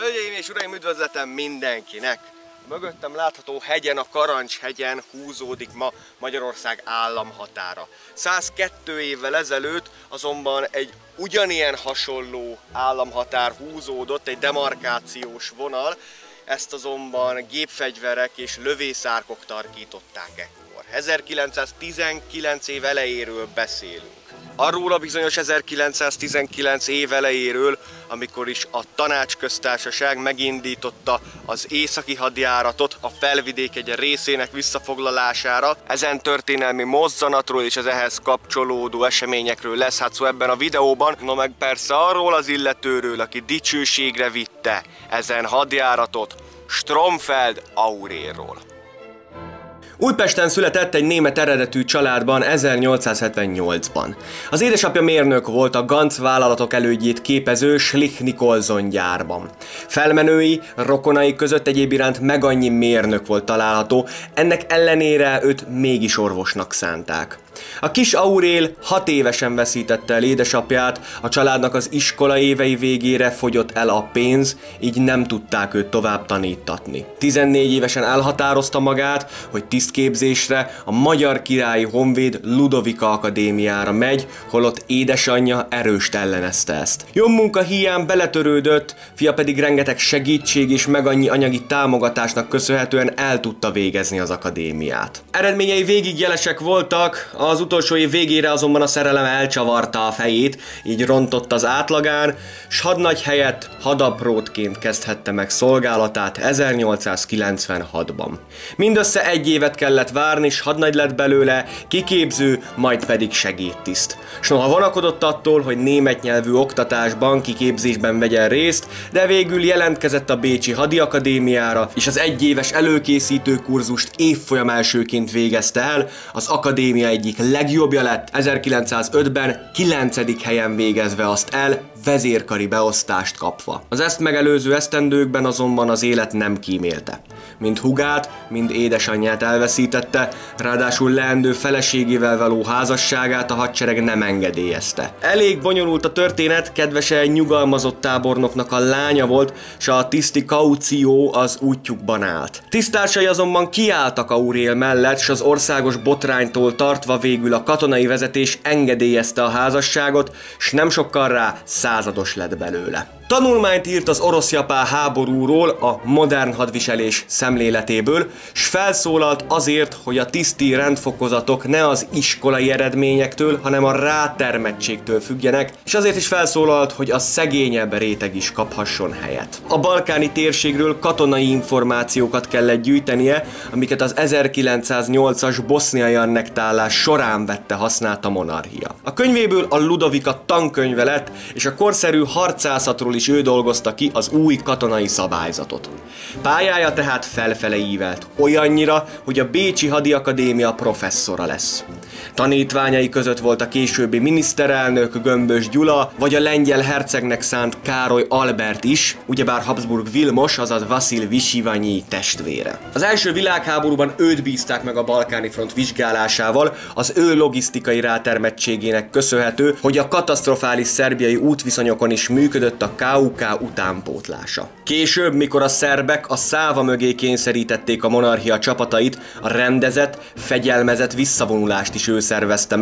Hölgyeim és uraim, üdvözletem mindenkinek! Mögöttem látható hegyen, a Karancshegyen húzódik ma Magyarország államhatára. 102 évvel ezelőtt azonban egy ugyanilyen hasonló államhatár húzódott, egy demarkációs vonal, ezt azonban gépfegyverek és lövészárkok tarkították ekkor. 1919 év elejéről beszélünk. Arról a bizonyos 1919 év elejéről, amikor is a Tanácsköztársaság megindította az északi hadjáratot a felvidék egy részének visszafoglalására. Ezen történelmi mozzanatról és az ehhez kapcsolódó eseményekről lesz hát szó ebben a videóban, no meg persze arról az illetőről, aki dicsőségre vitte ezen hadjáratot, Stromfeld Aurélról. Újpesten született egy német eredetű családban 1878-ban. Az édesapja mérnök volt a Ganz vállalatok elődjét képező Schlich-Nicolson gyárban. Felmenői, rokonai között egyéb iránt meg annyi mérnök volt található, ennek ellenére őt mégis orvosnak szánták. A kis Aurél 6 évesen veszítette el édesapját, a családnak az iskola évei végére fogyott el a pénz, így nem tudták őt tovább tanítatni. 14 évesen elhatározta magát, hogy tisztképzésre a Magyar Királyi Honvéd Ludovika Akadémiára megy, holott édesanyja erőst ellenezte ezt. Jó munka hiány beletörődött, fia pedig rengeteg segítség és meg annyi anyagi támogatásnak köszönhetően el tudta végezni az akadémiát. Eredményei végig jelesek voltak, az utolsó év végére azonban a szerelem elcsavarta a fejét, így rontott az átlagán, s hadnagy helyett hadaprótként kezdhette meg szolgálatát 1896-ban. Mindössze 1 évet kellett várni, s hadnagy lett belőle, kiképző, majd pedig segédtiszt. S noha vonakodott attól, hogy német nyelvű oktatásban, kiképzésben vegyen részt, de végül jelentkezett a Bécsi Hadiakadémiára, és az 1 éves előkészítő kurzust évfolyam elsőként végezte el, az akadémia egyik legjobbja lett, 1905-ben 9. helyen végezve azt el, vezérkari beosztást kapva. Az ezt megelőző esztendőkben azonban az élet nem kímélte. Mind hugát, mind édesanyját elveszítette, ráadásul leendő feleségével való házasságát a hadsereg nem engedélyezte. Elég bonyolult a történet, kedvese egy nyugalmazott tábornoknak a lánya volt, s a tiszti kaució az útjukban állt. Tiszttársai azonban kiálltak Aurél mellett, s az országos botránytól tartva végül a katonai vezetés engedélyezte a házasságot, s nem sokkal rá százados lett belőle. Tanulmányt írt az orosz-japán háborúról, a modern hadviselés szemléletéből, s felszólalt azért, hogy a tiszti rendfokozatok ne az iskolai eredményektől, hanem a rátermettségtől függjenek, és azért is felszólalt, hogy a szegényebb réteg is kaphasson helyet. A balkáni térségről katonai információkat kellett gyűjtenie, amiket az 1908-as boszniai annektálás során vette használt a monarchia. A könyvéből a Ludovika tankönyve lett, és a korszerű harcászatról is ő dolgozta ki az új katonai szabályzatot. Pályája tehát felfele ívelt, olyannyira, hogy a Bécsi Hadiakadémia professzora lesz. Tanítványai között volt a későbbi miniszterelnök Gömbös Gyula, vagy a lengyel hercegnek szánt Károly Albert is, ugyebár Habsburg Vilmos, azaz Vasil Visivanyi testvére. Az első világháborúban őt bízták meg a balkáni front vizsgálásával, az ő logisztikai rátermettségének köszönhető, hogy a katasztrofális szerbiai útviszonyokon is működött a KUK utánpótlása. Később, mikor a szerbek a Száva mögé kényszerítették a monarchia csapatait, a rendezett, fegyelmezett visszavonulást is ő szervezte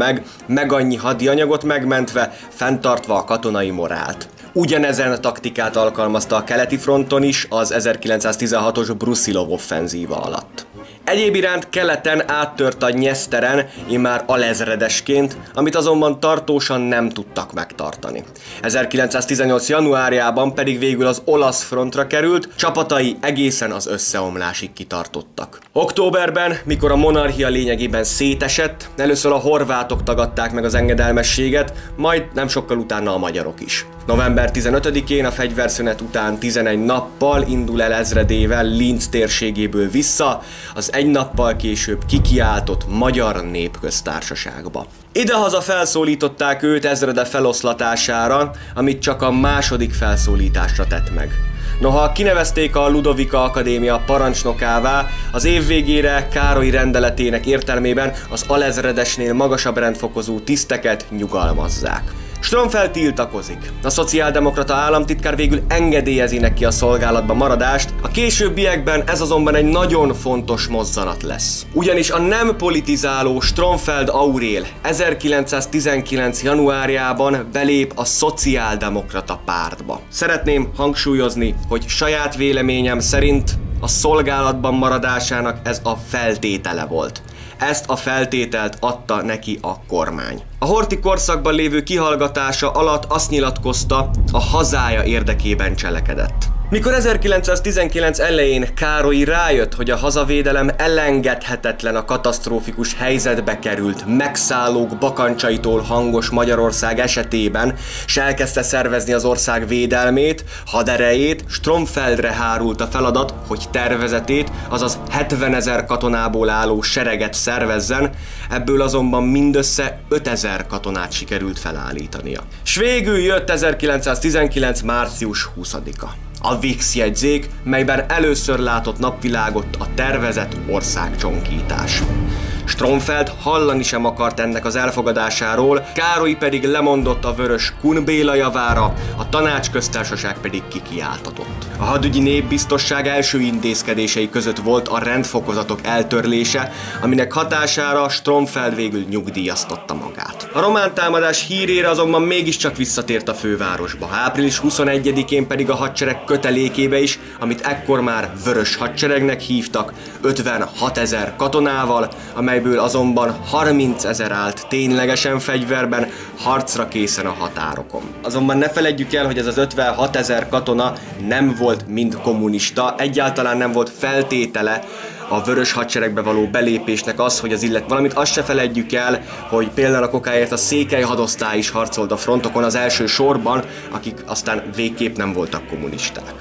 meg annyi hadi anyagot megmentve, fenntartva a katonai morált. Ugyanezen a taktikát alkalmazta a keleti fronton is az 1916-os Brusilov offenzíva alatt. Egyéb iránt keleten áttört a Nyeszteren, immár alezredesként, amit azonban tartósan nem tudtak megtartani. 1918. januárjában pedig végül az olasz frontra került, csapatai egészen az összeomlásig kitartottak. Októberben, mikor a monarchia lényegében szétesett, először a horvátok tagadták meg az engedelmességet, majd nem sokkal utána a magyarok is. November 15-én a fegyverszünet után 11 nappal indul el ezredével Linz térségéből vissza, az 1 nappal később kikiáltott Magyar Népköztársaságba. Idehaza felszólították őt ezrede feloszlatására, amit csak a második felszólításra tett meg. Noha kinevezték a Ludovika Akadémia parancsnokává, az év végére Károly rendeletének értelmében az alezredesnél magasabb rendfokozú tiszteket nyugalmazzák. Stromfeld tiltakozik. A szociáldemokrata államtitkár végül engedélyezi neki a szolgálatban maradást, a későbbiekben ez azonban egy nagyon fontos mozzanat lesz. Ugyanis a nem politizáló Stromfeld Aurél 1919. januárjában belép a szociáldemokrata pártba. Szeretném hangsúlyozni, hogy saját véleményem szerint a szolgálatban maradásának ez a feltétele volt. Ezt a feltételt adta neki a kormány. A Horthy korszakban lévő kihallgatása alatt azt nyilatkozta, a hazája érdekében cselekedett. Mikor 1919 elején Károly rájött, hogy a hazavédelem elengedhetetlen a katasztrófikus helyzetbe került megszállók bakancsaitól hangos Magyarország esetében, s elkezdte szervezni az ország védelmét, haderejét, Stromfeldre hárult a feladat, hogy tervezetét, azaz 70 000 katonából álló sereget szervezzen, ebből azonban mindössze 5000 katonát sikerült felállítania. S végül jött 1919. március 20-a. A Vígszjegyzék, melyben először látott napvilágot a tervezett országcsonkítás. Stromfeld hallani sem akart ennek az elfogadásáról, Károly pedig lemondott a vörös Kun Béla javára, a tanácsköztársaság pedig kikiáltatott. A hadügyi népbiztosság első intézkedései között volt a rendfokozatok eltörlése, aminek hatására Stromfeld végül nyugdíjaztatta magát. A román támadás hírére azonban mégiscsak visszatért a fővárosba, április 21-én pedig a hadsereg kötelékébe is, amit ekkor már vörös hadseregnek hívtak, 56 000 katonával, amelyből azonban 30 000 állt ténylegesen fegyverben, harcra készen a határokon. Azonban ne feledjük el, hogy ez az 56 000 katona nem volt mind kommunista, egyáltalán nem volt feltétele a vörös hadseregbe való belépésnek az, hogy az illet, valamint azt se feledjük el, hogy például a kokáért a székely hadosztály is harcolt a frontokon az első sorban, akik aztán végképp nem voltak kommunisták.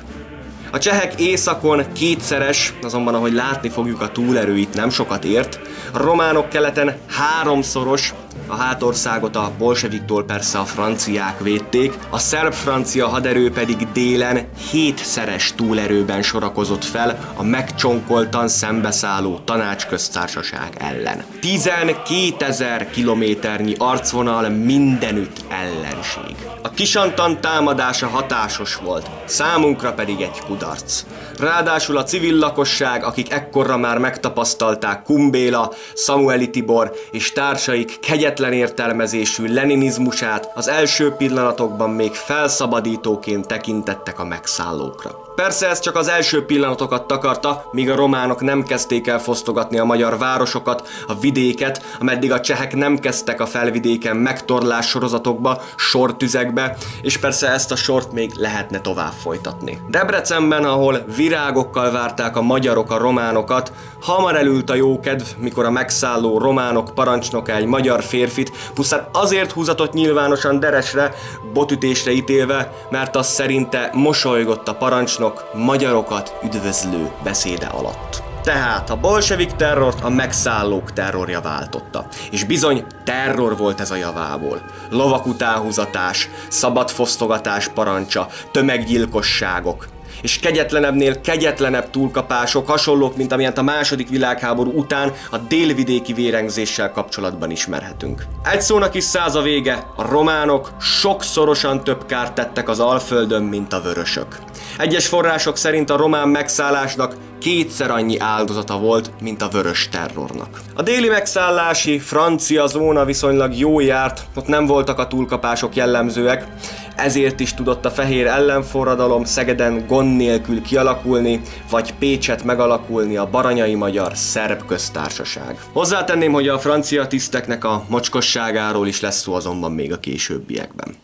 A csehek északon kétszeres, azonban ahogy látni fogjuk, a túlerő itt nem sokat ért, a románok keleten háromszoros, a hátországot a bolseviktól persze a franciák védték, a szerb-francia haderő pedig délen hétszeres túlerőben sorakozott fel a megcsonkoltan szembeszálló tanácsköztársaság ellen. 12 000 kilométernyi arcvonal mindenütt ellenség. A kisantan támadása hatásos volt, számunkra pedig egy kudarc. Ráadásul a civil lakosság, akik ekkorra már megtapasztalták Kun Béla, Szamuely Tibor és társaik kegyetlen értelmezésű leninizmusát, az első pillanatokban még felszabadítóként tekintettek a megszállókra. Persze ez csak az első pillanatokat takarta, míg a románok nem kezdték el fosztogatni a magyar városokat, a vidéket, ameddig a csehek nem kezdtek a felvidéken megtorlás sorozatokba, sortüzekbe, és persze ezt a sort még lehetne tovább folytatni. Debrecenben, ahol virágokkal várták a magyarok a románokat, hamar elült a jókedv, mikor a megszálló románok parancsnoka egy magyar férfit pusztán azért húzatott nyilvánosan deresre, botütésre ítélve, mert az szerinte mosolygott a parancsnok magyarokat üdvözlő beszéde alatt. Tehát a bolsevik terrort a megszállók terrorja váltotta. És bizony terror volt ez a javából. Lovak utánhúzatás, szabad fosztogatás parancsa, tömeggyilkosságok. És kegyetlenebbnél kegyetlenebb túlkapások, hasonlók, mint amilyet a II. Világháború után a délvidéki vérengzéssel kapcsolatban ismerhetünk. Egy szónak is száz a vége, a románok sokszorosan több kárt tettek az Alföldön, mint a vörösök. Egyes források szerint a román megszállásnak kétszer annyi áldozata volt, mint a vörös terrornak. A déli megszállási francia zóna viszonylag jó járt, ott nem voltak a túlkapások jellemzőek, ezért is tudott a fehér ellenforradalom Szegeden gond nélkül kialakulni, vagy Pécset megalakulni a baranyai magyar szerb köztársaság. Hozzátenném, hogy a francia tiszteknek a mocskosságáról is lesz szó azonban még a későbbiekben.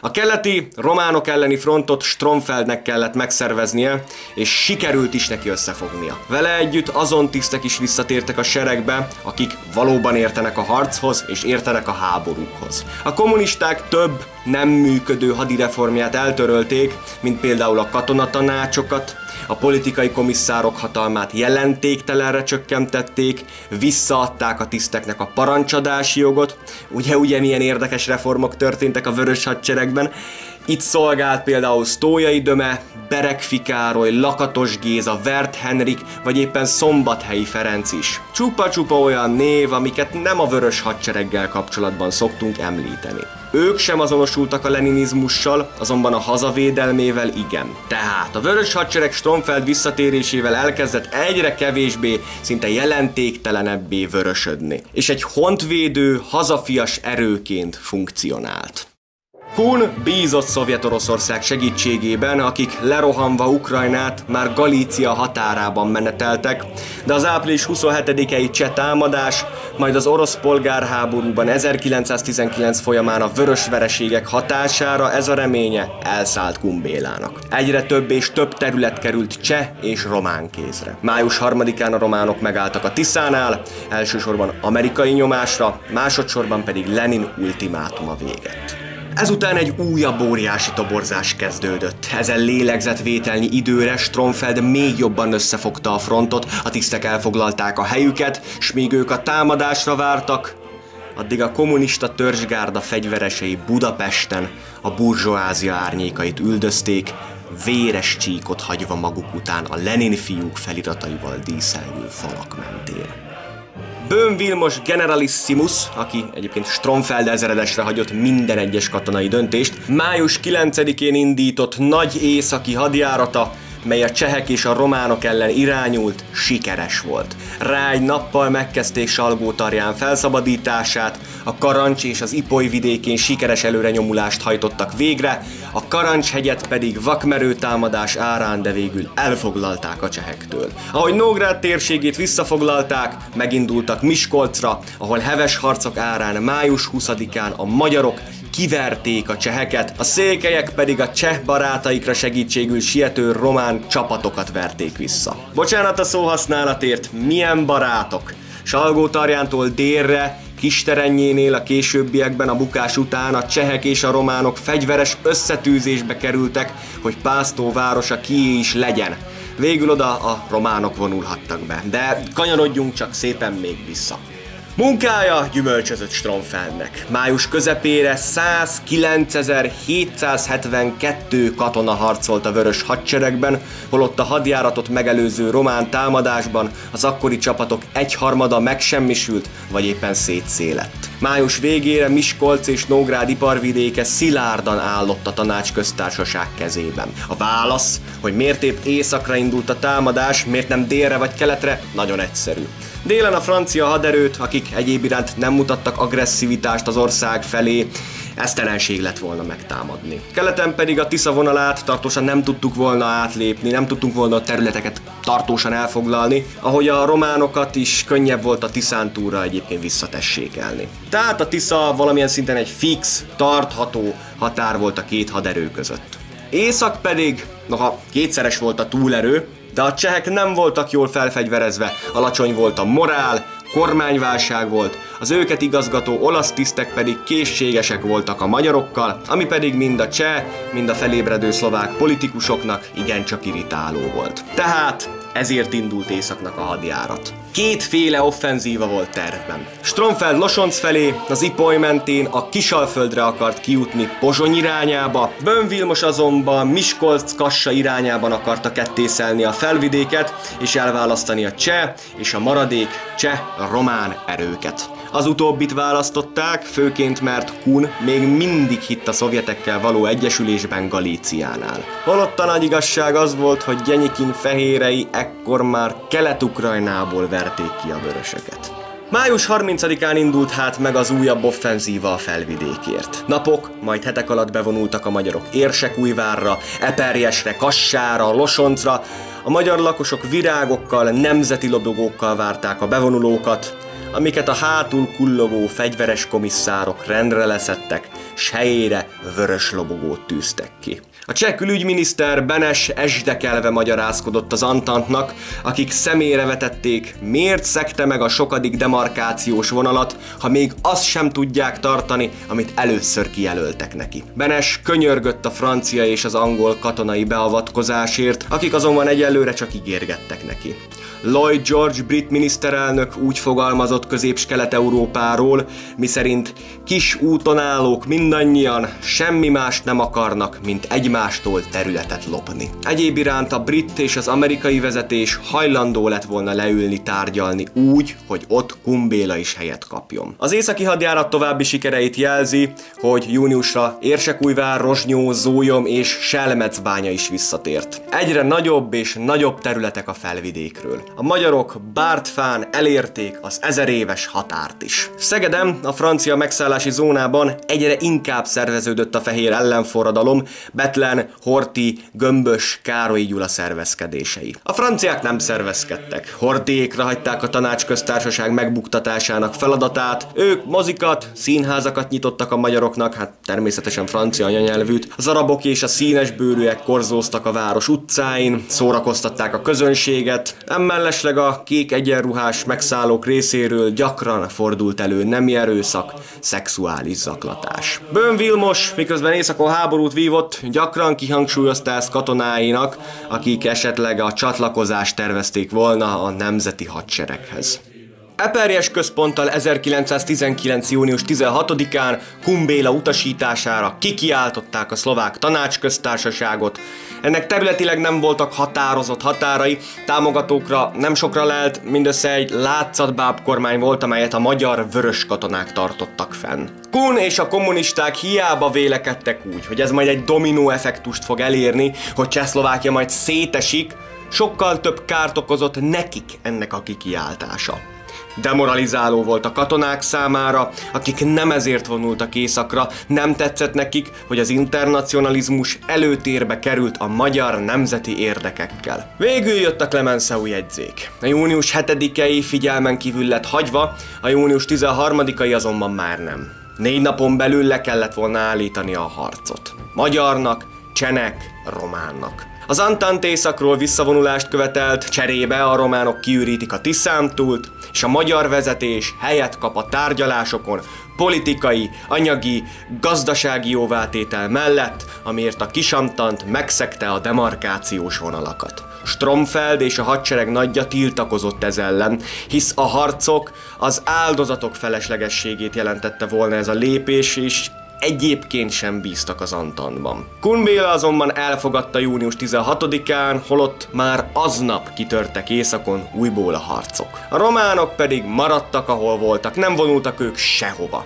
A keleti románok elleni frontot Stromfeldnek kellett megszerveznie, és sikerült is neki összefognia. Vele együtt azon tisztek is visszatértek a seregbe, akik valóban értenek a harchoz és értenek a háborúkhoz. A kommunisták több nem működő hadireformját eltörölték, mint például a katonatanácsokat, a politikai komisszárok hatalmát jelentéktelenre csökkentették, visszaadták a tiszteknek a parancsadási jogot. Ugye milyen érdekes reformok történtek a vörös hadseregben. Itt szolgált például Sztójai Döme, Berekfi Károly, Lakatos Géza, Werth Henrik, vagy éppen Szombathelyi Ferenc is. Csupa-csupa olyan név, amiket nem a vörös hadsereggel kapcsolatban szoktunk említeni. Ők sem azonosultak a leninizmussal, azonban a hazavédelmével igen. Tehát a Vörös Hadsereg Stromfeld visszatérésével elkezdett egyre kevésbé, szinte jelentéktelenebbé vörösödni, és egy hontvédő, hazafias erőként funkcionált. Kun bízott Szovjet-Oroszország segítségében, akik lerohanva Ukrajnát már Galícia határában meneteltek, de az április 27-i cseh támadás, majd az orosz polgárháborúban 1919 folyamán a vörös vereségek hatására ez a reménye elszállt Kun Bélának. Egyre több és több terület került cseh és román kézre. Május 3-án a románok megálltak a Tiszánál, elsősorban amerikai nyomásra, másodszorban pedig Lenin ultimátuma véget. Ezután egy újabb óriási toborzás kezdődött. Ezen lélegzetvételnyi időre Stromfeld még jobban összefogta a frontot, a tisztek elfoglalták a helyüket, s míg ők a támadásra vártak, addig a kommunista törzsgárda fegyveresei Budapesten a burzsóázia árnyékait üldözték, véres csíkot hagyva maguk után a Lenin fiúk felirataival díszelgő falak mentén. Böhm Vilmos generalissimus, aki egyébként Stromfeld ezredesre hagyott minden egyes katonai döntést, május 9-én indított nagy északi hadjárata, mely a csehek és a románok ellen irányult, sikeres volt. Rá egy nappal megkezdték Salgótarján felszabadítását, a Karancs és az Ipoly vidékén sikeres előrenyomulást hajtottak végre, a Karancs-hegyet pedig vakmerő támadás árán, de végül elfoglalták a csehektől. Ahogy Nógrád térségét visszafoglalták, megindultak Miskolcra, ahol heves harcok árán május 20-án a magyarok kiverték a cseheket, a székelyek pedig a cseh barátaikra segítségül siető román csapatokat verték vissza. Bocsánat a szóhasználatért, milyen barátok? Salgótarjántól délre, Kisterennyénél a későbbiekben a bukás után a csehek és a románok fegyveres összetűzésbe kerültek, hogy Pásztó városa kié is legyen. Végül oda a románok vonulhattak be, de kanyarodjunk csak szépen még vissza. Munkája gyümölcsözött Stromfeldnek. Május közepére 109.772 katona harcolt a Vörös Hadseregben, holott a hadjáratot megelőző román támadásban az akkori csapatok egyharmada megsemmisült, vagy éppen szétszélett. Május végére Miskolc és Nógrád iparvidéke szilárdan állott a Tanácsköztársaság kezében. A válasz, hogy miért épp északra indult a támadás, miért nem délre vagy keletre, nagyon egyszerű. Délen a francia haderőt, akik egyéb iránt nem mutattak agresszivitást az ország felé, esztelenség lett volna megtámadni. Keleten pedig a Tisza vonalát tartósan nem tudtuk volna átlépni, nem tudtunk volna a területeket tartósan elfoglalni, ahogy a románokat is könnyebb volt a Tiszántúlra egyébként visszatessékelni. Tehát a Tisza valamilyen szinten egy fix, tartható határ volt a két haderő között. Észak pedig, noha kétszeres volt a túlerő, de a csehek nem voltak jól felfegyverezve, alacsony volt a morál, kormányválság volt, az őket igazgató olasz tisztek pedig készségesek voltak a magyarokkal, ami pedig mind a cseh, mind a felébredő szlovák politikusoknak igencsak irritáló volt. Tehát ezért indult északnak a hadjárat. Kétféle offenzíva volt tervben. Stromfeld Losonc felé, az Ipoly mentén a Kisalföldre akart kijutni Pozsony irányába, Böhm Vilmos azonban Miskolc-Kassa irányában akarta kettészelni a felvidéket és elválasztani a cseh és a maradék cseh-román erőket. Az utóbbit választották, főként mert Kun még mindig hitt a szovjetekkel való egyesülésben Galíciánál. Holott a nagy igazság az volt, hogy Gyenyikin fehérei ekkor már Kelet-Ukrajnából verték ki a vörösöket. Május 30-án indult hát meg az újabb offenzíva a felvidékért. Napok, majd hetek alatt bevonultak a magyarok Érsekújvárra, Eperjesre, Kassára, Losoncra. A magyar lakosok virágokkal, nemzeti lobogókkal várták a bevonulókat, amiket a hátul kullogó fegyveres komisszárok rendre leszettek, s helyére vörös lobogót tűztek ki. A cseh külügyminiszter Benes esdekelve magyarázkodott az Antantnak, akik szemére vetették, miért szegte meg a sokadik demarkációs vonalat, ha még azt sem tudják tartani, amit először kijelöltek neki. Benes könyörgött a francia és az angol katonai beavatkozásért, akik azonban egyelőre csak ígérgettek neki. Lloyd George brit miniszterelnök úgy fogalmazott Közép- és Kelet-Európáról, miszerint kis úton állók mindannyian semmi mást nem akarnak, mint egymástól területet lopni. Egyéb iránt a brit és az amerikai vezetés hajlandó lett volna leülni tárgyalni úgy, hogy ott Kumbéla is helyet kapjon. Az északi hadjárat további sikereit jelzi, hogy júniusra Érsekújvár, Rozsnyó, Zólyom és Selmecbánya is visszatért. Egyre nagyobb és nagyobb területek a felvidékről. A magyarok Bártfán elérték az 1000 éves határt is. Szegeden, a francia megszállási zónában egyre inkább szerveződött a fehér ellenforradalom, Bethlen, Horthy, Gömbös, Károlyi Gyula szervezkedései. A franciák nem szervezkedtek. Horthyékra hagyták a Tanácsköztársaság megbuktatásának feladatát. Ők mozikat, színházakat nyitottak a magyaroknak, hát természetesen francia anyanyelvűt. Az arabok és a színesbőrűek korzóztak a város utcáin, szórakoztatták a közönséget. Emellesleg a kék egyenruhás megszállók részéről gyakran fordult elő nemi erőszak, szexuális zaklatás. Böhm Vilmos, miközben északon háborút vívott, gyakran kihangsúlyozta ezt katonáinak, akik esetleg a csatlakozást tervezték volna a nemzeti hadsereghez. Eperjes központtal 1919. június 16-án Kumbéla utasítására kikiáltották a szlovák tanácsköztársaságot. Ennek területileg nem voltak határozott határai, támogatókra nem sokra lelt, mindössze egy látszatbáb kormány volt, amelyet a magyar vörös katonák tartottak fenn. Kun és a kommunisták hiába vélekedtek úgy, hogy ez majd egy dominó effektust fog elérni, hogy Csehszlovákia majd szétesik, sokkal több kárt okozott nekik ennek a kikiáltása. Demoralizáló volt a katonák számára, akik nem ezért vonultak északra, nem tetszett nekik, hogy az internacionalizmus előtérbe került a magyar nemzeti érdekekkel. Végül jött a Clemenceau jegyzék. A június 7-i figyelmen kívül lett hagyva, a június 13-ai azonban már nem. 4 napon belül le kellett volna állítani a harcot. Magyarnak, csenek, románnak. Az Entente északról visszavonulást követelt, cserébe a románok kiürítik a Tiszántúlt, és a magyar vezetés helyet kap a tárgyalásokon politikai, anyagi, gazdasági jóvátétel mellett, amiért a Kisantant megszegte a demarkációs vonalakat. Stromfeld és a hadsereg nagyja tiltakozott ez ellen, hisz a harcok az áldozatok feleslegességét jelentette volna ez a lépés, és egyébként sem bíztak az Entente-ban. Kumbéla azonban elfogadta június 16-án, holott már aznap kitörtek északon újból a harcok. A románok pedig maradtak, ahol voltak, nem vonultak ők sehova.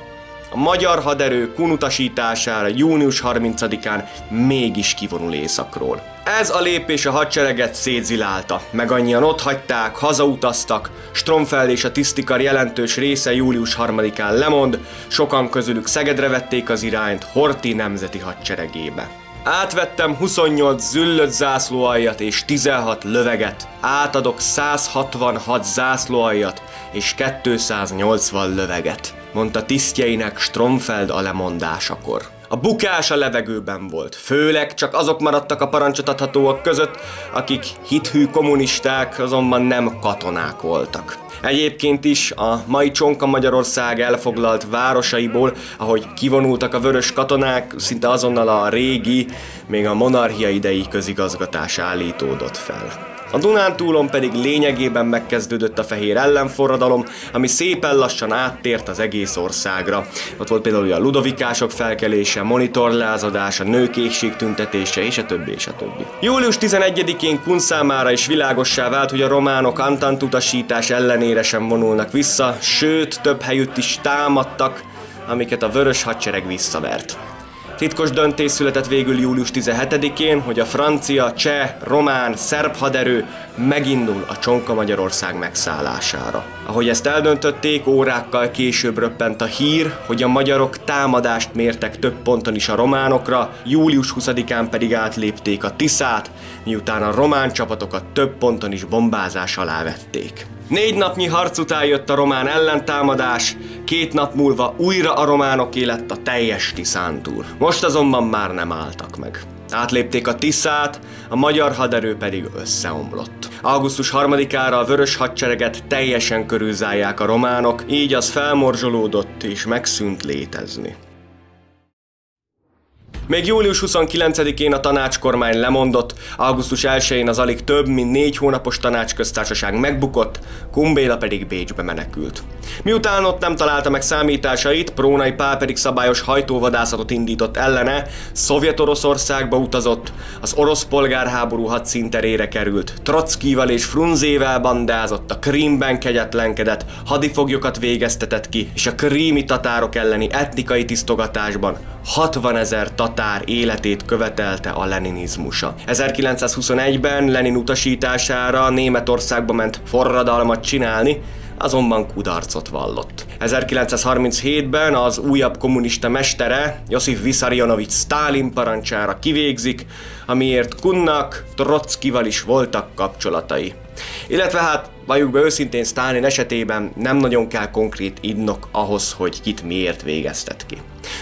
A magyar haderő Kun utasítására június 30-án mégis kivonul északról. Ez a lépés a hadsereget szétzilálta, meg annyian otthagyták, hazautaztak, Stromfeld és a tisztikar jelentős része július 3-án lemond, sokan közülük Szegedre vették az irányt Horthy nemzeti hadseregébe. Átvettem 28 züllött zászlóaljat és 16 löveget, átadok 166 zászlóaljat és 280 löveget, mondta tisztjeinek Stromfeld a lemondásakor. A bukás a levegőben volt, főleg csak azok maradtak a parancsot adhatóak között, akik hithű kommunisták, azonban nem katonák voltak. Egyébként is a mai Csonka Magyarország elfoglalt városaiból, ahogy kivonultak a vörös katonák, szinte azonnal a régi, még a monarchia idei közigazgatás állítódott fel. A Dunántúlon pedig lényegében megkezdődött a fehér ellenforradalom, ami szépen lassan áttért az egész országra. Ott volt például a ludovikások felkelése, monitorlázadás, a nők éhségtüntetése és a többi és a többi. Július 11-én Kun számára is világossá vált, hogy a románok Entente utasítás ellenére sem vonulnak vissza, sőt több helyütt is támadtak, amiket a vörös hadsereg visszavert. Titkos döntés született végül július 17-én, hogy a francia, cseh, román, szerb haderő megindul a Csonka Magyarország megszállására. Ahogy ezt eldöntötték, órákkal később röppent a hír, hogy a magyarok támadást mértek több ponton is a románokra, július 20-án pedig átlépték a Tiszát, miután a román csapatokat több ponton is bombázás alá vették. 4 napnyi harc után jött a román ellentámadás, 2 nap múlva újra a románoké lett a teljes Tiszántúl. Most azonban már nem álltak meg. Átlépték a Tiszát, a magyar haderő pedig összeomlott. Augusztus 3-ára a vörös hadsereget teljesen körülzálják a románok, így az felmorzsolódott és megszűnt létezni. Még július 29-én a tanácskormány lemondott, augusztus 1-én az alig több mint 4 hónapos tanácsköztársaság megbukott, Kumbéla pedig Bécsbe menekült. Miután ott nem találta meg számításait, Prónai Pál pedig szabályos hajtóvadászatot indított ellene, Szovjet-Oroszországba utazott, az orosz polgárháború hadszínterére került, Trockival és Frunzével bandázott, a Krímben kegyetlenkedett, hadifoglyokat végeztetett ki, és a krími tatárok elleni etnikai tisztogatásban 60 000 tatár életét követelte a leninizmusa. 1921-ben Lenin utasítására Németországba ment forradalmat csinálni, azonban kudarcot vallott. 1937-ben az újabb kommunista mestere, Josif Vissarionovics Sztálin parancsára kivégzik, amiért Kunnak Trockival is voltak kapcsolatai. Illetve hát, valljuk be őszintén, Sztálin esetében nem nagyon kell konkrét indok ahhoz, hogy kit miért végeztet ki.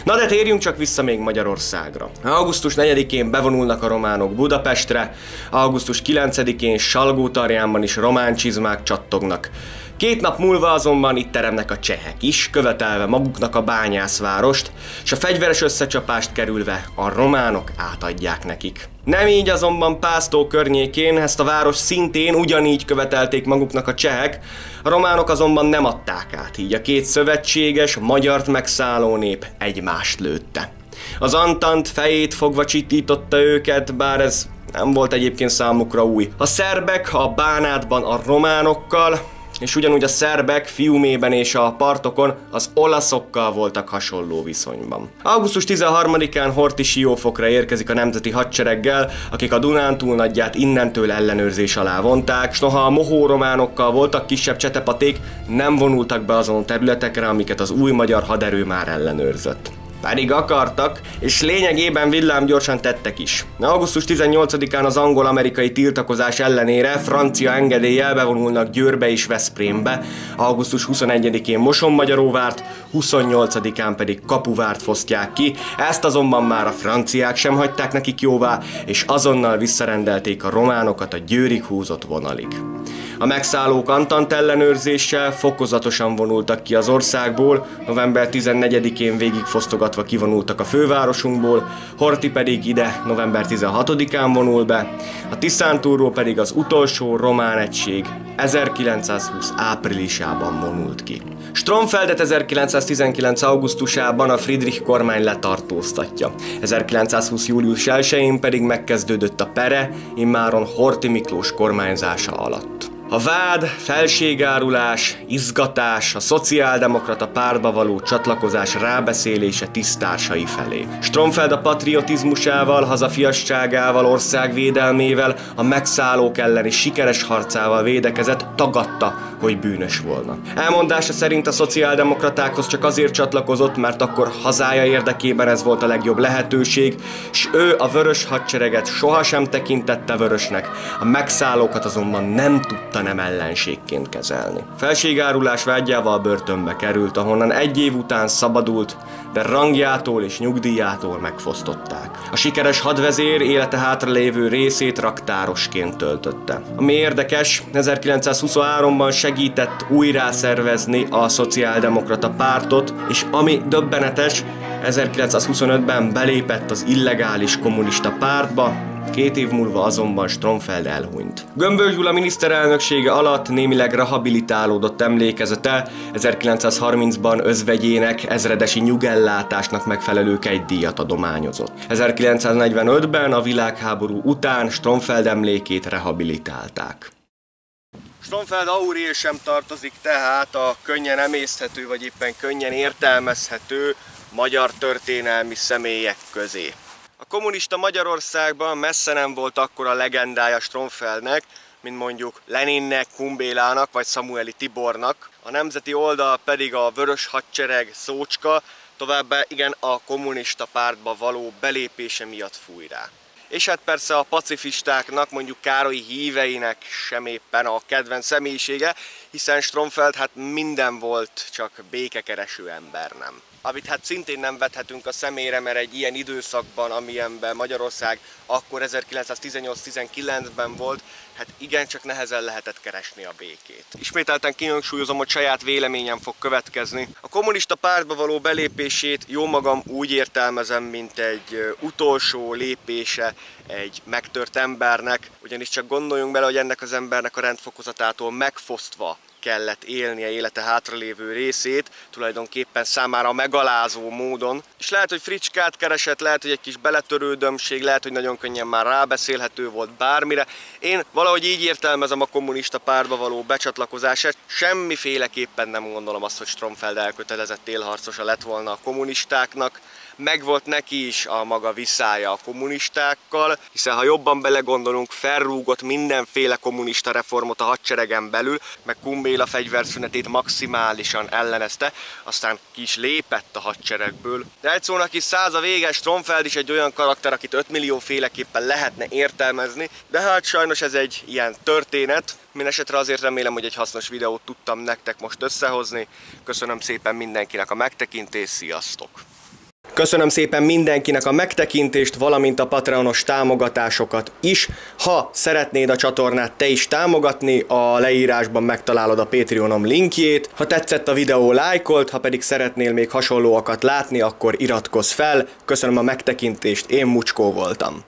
Na de térjünk csak vissza még Magyarországra. Augusztus 4-én bevonulnak a románok Budapestre, augusztus 9-én Salgótarjánban is román csizmák csattognak. 2 nap múlva azonban itt teremnek a csehek is, követelve maguknak a bányászvárost, és a fegyveres összecsapást kerülve a románok átadják nekik. Nem így azonban Pásztó környékén, ezt a város szintén ugyanígy követelték maguknak a csehek, a románok azonban nem adták át, így a 2 szövetséges, magyart megszálló nép egymást lőtte. Az Antant fejét fogva csitította őket, bár ez nem volt egyébként számukra új. A szerbek a Bánátban a románokkal, és ugyanúgy a szerbek Fiumében és a partokon az olaszokkal voltak hasonló viszonyban. Augusztus 13-án Horthy Siófokra érkezik a nemzeti hadsereggel, akik a Dunántúl-nagyját innentől ellenőrzés alá vonták, s noha a mohó románokkal voltak kisebb csetepaték, nem vonultak be azon területekre, amiket az új magyar haderő már ellenőrzött. Pedig akartak, és lényegében villámgyorsan tettek is. Augusztus 18-án az angol-amerikai tiltakozás ellenére francia engedéllyel bevonulnak Győrbe és Veszprémbe, augusztus 21-én Mosonmagyaróvárt, 28-án pedig Kapuvárt fosztják ki, ezt azonban már a franciák sem hagyták nekik jóvá, és azonnal visszarendelték a románokat a Győrig húzott vonalig. A megszállók Antant ellenőrzéssel fokozatosan vonultak ki az országból, november 14-én végigfosztogatva kivonultak a fővárosunkból, Horthy pedig ide november 16-án vonul be, a Tiszántúlról pedig az utolsó román egység 1920 áprilisában vonult ki. Stromfeldet 1919. augusztusában a Friedrich kormány letartóztatja. 1920. július 1-én pedig megkezdődött a pere, immáron Horthy Miklós kormányzása alatt. A vád, felségárulás, izgatás, a szociáldemokrata pártba való csatlakozás rábeszélése tisztársai felé. Stromfeld a patriotizmusával, hazafiasságával, országvédelmével, a megszállók elleni sikeres harcával védekezett, tagadta, hogy bűnös volna. Elmondása szerint a szociáldemokratákhoz csak azért csatlakozott, mert akkor hazája érdekében ez volt a legjobb lehetőség, s ő a vörös hadsereget sohasem tekintette vörösnek, a megszállókat azonban nem tudta nem ellenségként kezelni. Felségárulás vágyával börtönbe került, ahonnan 1 év után szabadult, de rangjától és nyugdíjától megfosztották. A sikeres hadvezér élete hátralévő részét raktárosként töltötte. Ami érdekes, 1923-ban segített újrá szervezni a szociáldemokrata pártot, és ami döbbenetes, 1925-ben belépett az illegális kommunista pártba, 2 év múlva azonban Stromfeld elhunyt. Gömböly Gyula miniszterelnöksége alatt némileg rehabilitálódott emlékezete, 1930-ban özvegyének ezredesi nyugellátásnak megfelelő kegydíjat adományozott. 1945-ben a világháború után Stromfeld emlékét rehabilitálták. Stromfeld Auril sem tartozik tehát a könnyen emészthető vagy éppen könnyen értelmezhető magyar történelmi személyek közé. A kommunista Magyarországban messze nem volt akkora legendája Stromfeldnek, mint mondjuk Leninnek, Kumbélának vagy Szamueli Tibornak. A nemzeti oldal pedig a vörös hadsereg szócska, továbbá igen a kommunista pártba való belépése miatt fúj rá. És hát persze a pacifistáknak, mondjuk Károlyi híveinek sem éppen a kedvenc személyisége, hiszen Stromfeld hát minden volt, csak békekereső ember nem. amit hát szintén nem vethetünk a szemére, mert egy ilyen időszakban, amilyenben Magyarország akkor 1918-19-ben volt, hát igencsak nehezen lehetett keresni a békét. Ismételten kihangsúlyozom, hogy saját véleményem fog következni. A kommunista pártba való belépését jómagam úgy értelmezem, mint egy utolsó lépése egy megtört embernek, ugyanis csak gondoljunk bele, hogy ennek az embernek a rendfokozatától megfosztva kellett élnie élete hátralévő részét, tulajdonképpen számára megalázó módon. És lehet, hogy fricskát keresett, lehet, hogy egy kis beletörődömség, lehet, hogy nagyon könnyen már rábeszélhető volt bármire. Én valahogy így értelmezem a kommunista pártba való becsatlakozását. Semmiféleképpen nem gondolom azt, hogy Stromfeld elkötelezett élharcosa lett volna a kommunistáknak. Megvolt neki is a maga viszája a kommunistákkal, hiszen ha jobban belegondolunk, felrúgott mindenféle kommunista reformot a hadseregen belül, meg Kumbéla fegyverszünetét maximálisan ellenezte, aztán ki is lépett a hadseregből. De egy szónak is száz a vége, Stromfeld is egy olyan karakter, akit 5 millió féleképpen lehetne értelmezni, de hát sajnos ez egy ilyen történet. Mindenesetre azért remélem, hogy egy hasznos videót tudtam nektek most összehozni. Köszönöm szépen mindenkinek a megtekintést, sziasztok! Köszönöm szépen mindenkinek a megtekintést, valamint a Patreonos támogatásokat is. Ha szeretnéd a csatornát te is támogatni, a leírásban megtalálod a Patreonom linkjét. Ha tetszett a videó, lájkold, ha pedig szeretnél még hasonlóakat látni, akkor iratkozz fel. Köszönöm a megtekintést, én Mucskó voltam.